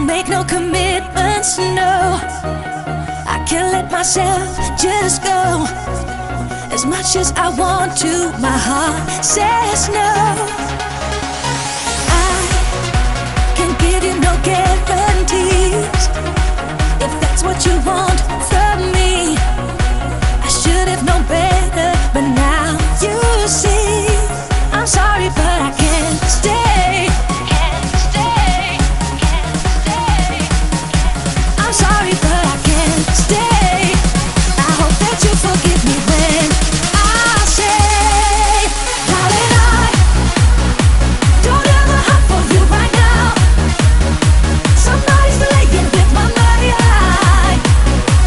make no commitments, no. I can't let myself just go. As much as I want to, my heart says no. I can give you no guarantees. If that's what you want from me, I should have known better, but now you see. I'm sorry, but I can't stay. I'm sorry, but I can't stay. I hope that you forgive me when I say, darling, I don't have a heart for you right now. Somebody's playing with my mind,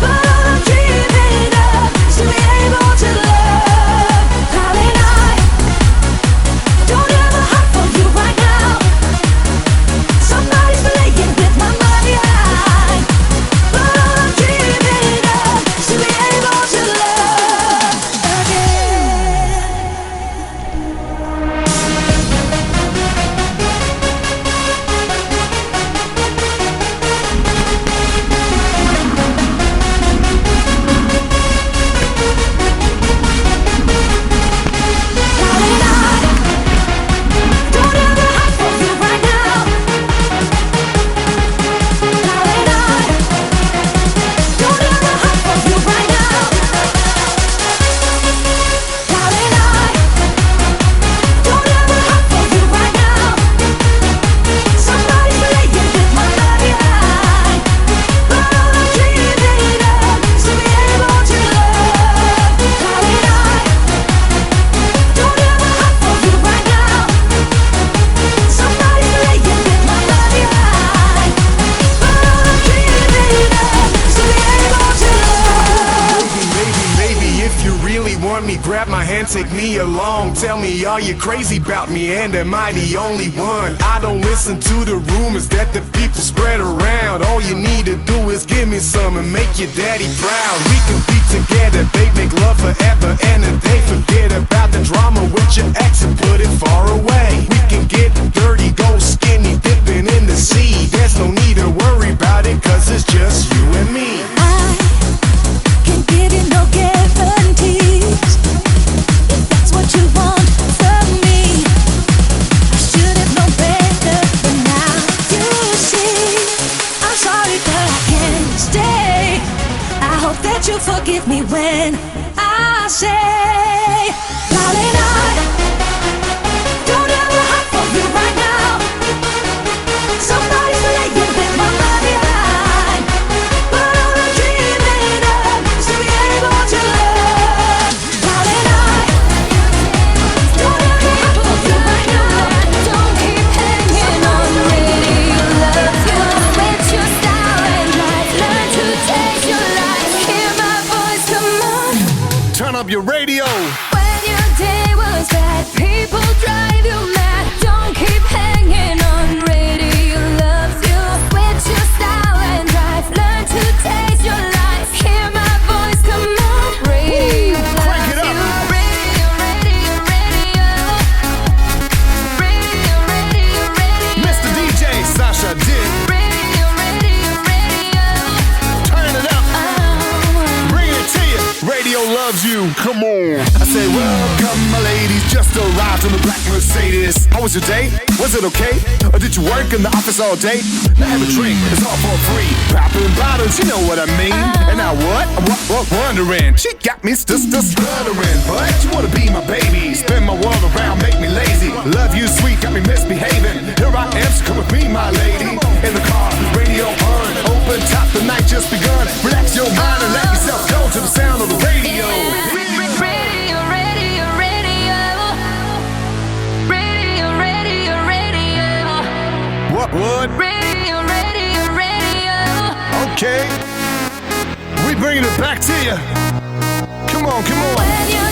but all I'm dreaming of is to be able to love. Darling, I don't have a heart for you right now. Somebody's playing with my mind, but all I'm dreaming of is to be able to love again. Darling, I don't have a heart for you right now. Darling, I don't have a heart for you right now. Darling, I don't have a heart for you right now. Somebody's playing with my mind, but all I'm dreaming of is to be able to love. Darling, I don't have a heart for you right now. Somebody's playing with my mind, but all I'm dreaming of is to be able to love. Maybe if you really want me, grab my hand, take me along. Tell me, are you crazy about me, and am I the only one? I don't listen to the rumors that the people spread around. All you need to do is give me some and make your daddy proud. We can be together, babe, make love forever and a day. Forget about the drama with your ex and put it far away. We can get dirty, go skinny, dipping in the sea. There's no need to worry about it, cause it's just you and me. I can give you no guarantees. If that's what you want from me, I should have known better, but now you see. I'm sorry, but I can't stay. I hope that you forgive me when I say, darling, I don't have a heart for you right now. Somebody's playing with my mind, but all I'm dreaming of is to be able to love. Darling, I don't have a heart for you right now. Don't keep hanging on, really love you. Switch your style and life, learn to take your life. Hear my voice, come on. Turn up your radio. When your day was bad, people drive you mad. Don't keep hanging on, radio loves you. Switch your style and drive, learn to taste your life. Hear my voice, come on, radio Crank it loves up. you. Radio, radio, radio. Radio, radio, radio. Mr. DJ Sasha Dick. Radio, radio, radio. Turn it up. Oh. Bring it to you. Radio loves you. Come on. I say, welcome, my ladies. Just arrived on the black Mercedes. How was your day? Was it okay? Or did you work in the office all day? Now have a drink. It's all for free. Popping bottles, you know what I mean. And now what? I'm wondering. She got me stuttering. But you wanna be my baby. Spin my world around, make me lazy. Love you, sweet, got me misbehaving. Here I am, so come with me, my lady. In the car, radio on. Open top, the night just begun. Relax your mind and let yourself go to the sound of the radio. Radio, radio, radio. Radio, radio, radio. What? Radio, radio, radio. Okay. We bringing it back to you. Come on. When your